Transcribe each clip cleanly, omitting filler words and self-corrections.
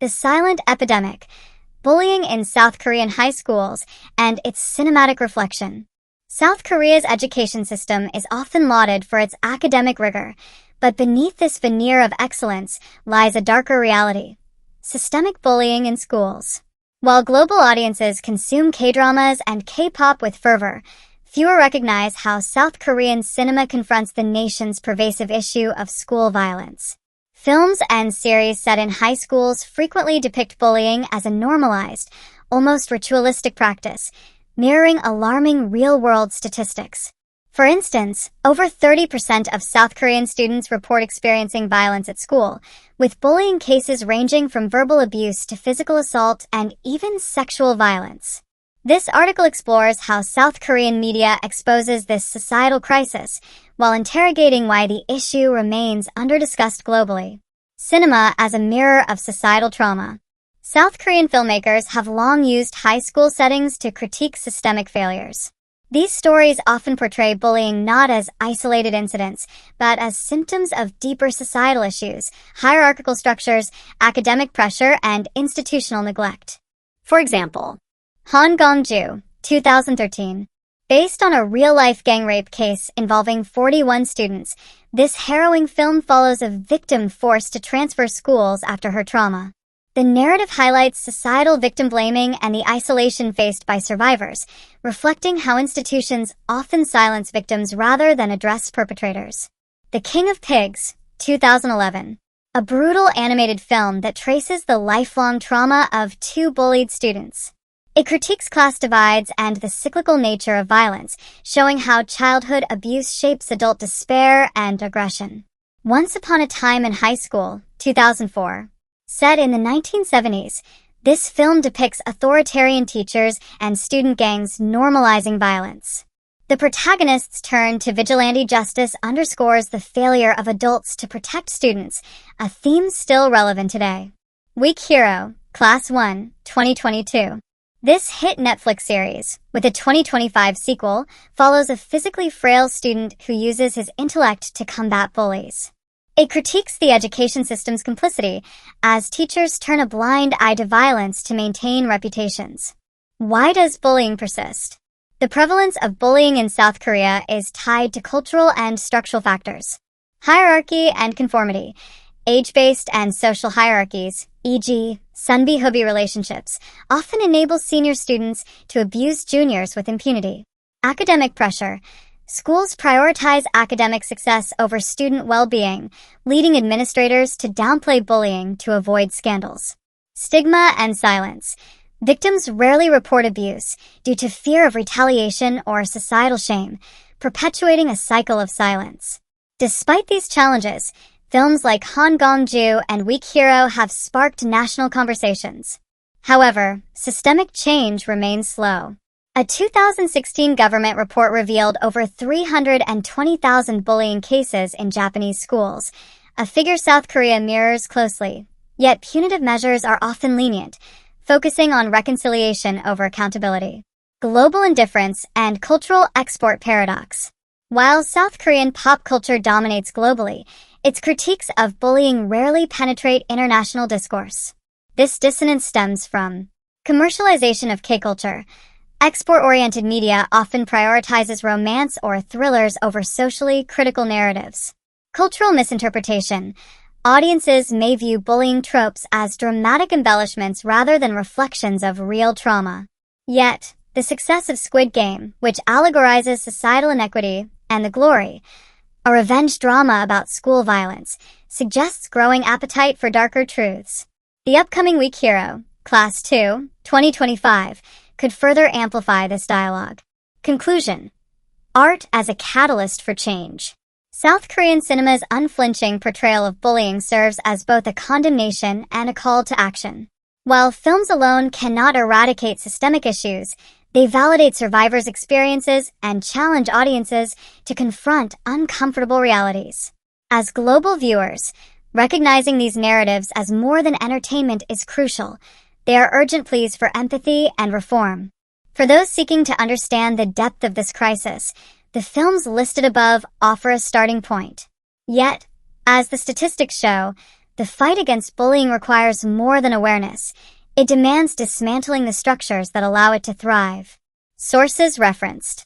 The Silent Epidemic, Bullying in South Korean High Schools, and its Cinematic Reflection. South Korea's education system is often lauded for its academic rigor, but beneath this veneer of excellence lies a darker reality: systemic bullying in schools. While global audiences consume K-dramas and K-pop with fervor, fewer recognize how South Korean cinema confronts the nation's pervasive issue of school violence. Films and series set in high schools frequently depict bullying as a normalized, almost ritualistic practice, mirroring alarming real-world statistics. For instance, over 30% of South Korean students report experiencing violence at school, with bullying cases ranging from verbal abuse to physical assault and even sexual violence. This article explores how South Korean media exposes this societal crisis, while interrogating why the issue remains under-discussed globally. Cinema as a mirror of societal trauma. South Korean filmmakers have long used high school settings to critique systemic failures. These stories often portray bullying not as isolated incidents, but as symptoms of deeper societal issues, hierarchical structures, academic pressure, and institutional neglect. For example, Han Gong-ju, 2013. Based on a real-life gang rape case involving 41 students, this harrowing film follows a victim forced to transfer schools after her trauma. The narrative highlights societal victim blaming and the isolation faced by survivors, reflecting how institutions often silence victims rather than address perpetrators. The King of Pigs, 2011. A brutal animated film that traces the lifelong trauma of two bullied students. It critiques class divides and the cyclical nature of violence, showing how childhood abuse shapes adult despair and aggression. Once Upon a Time in High School, 2004. Set in the 1970s, this film depicts authoritarian teachers and student gangs normalizing violence. The protagonist's turn to vigilante justice underscores the failure of adults to protect students, a theme still relevant today. Weak Hero, Class 1, 2022. This hit Netflix series, with a 2025 sequel, follows a physically frail student who uses his intellect to combat bullies. It critiques the education system's complicity, as teachers turn a blind eye to violence to maintain reputations. Why does bullying persist? The prevalence of bullying in South Korea is tied to cultural and structural factors. Hierarchy and conformity. Age-based and social hierarchies, e.g., sunbi-hubby relationships, often enable senior students to abuse juniors with impunity. Academic pressure. Schools prioritize academic success over student well-being, leading administrators to downplay bullying to avoid scandals. Stigma and silence. Victims rarely report abuse due to fear of retaliation or societal shame, perpetuating a cycle of silence. Despite these challenges, films like Han Gong-ju and Weak Hero have sparked national conversations. However, systemic change remains slow. A 2016 government report revealed over 320,000 bullying cases in Japanese schools, a figure South Korea mirrors closely. Yet punitive measures are often lenient, focusing on reconciliation over accountability. Global indifference and cultural export paradox. While South Korean pop culture dominates globally, its critiques of bullying rarely penetrate international discourse. This dissonance stems from commercialization of K-culture. Export-oriented media often prioritizes romance or thrillers over socially critical narratives. Cultural misinterpretation. Audiences may view bullying tropes as dramatic embellishments rather than reflections of real trauma. Yet, the success of Squid Game, which allegorizes societal inequity, and The Glory, a revenge drama about school violence, suggests growing appetite for darker truths. The upcoming Weak Hero, Class 2, 2025, could further amplify this dialogue. Conclusion. Art as a catalyst for change. South Korean cinema's unflinching portrayal of bullying serves as both a condemnation and a call to action. While films alone cannot eradicate systemic issues, they validate survivors' experiences and challenge audiences to confront uncomfortable realities. As global viewers, recognizing these narratives as more than entertainment is crucial. They are urgent pleas for empathy and reform. For those seeking to understand the depth of this crisis, the films listed above offer a starting point. Yet, as the statistics show, The fight against bullying requires more than awareness. It demands dismantling the structures that allow it to thrive. Sources referenced: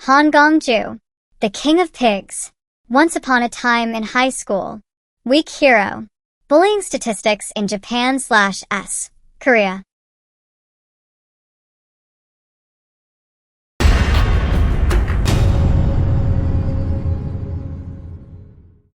Han Gongju, The King of Pigs, Once Upon a Time in High School, Weak Hero, Bullying Statistics in Japan/S, Korea.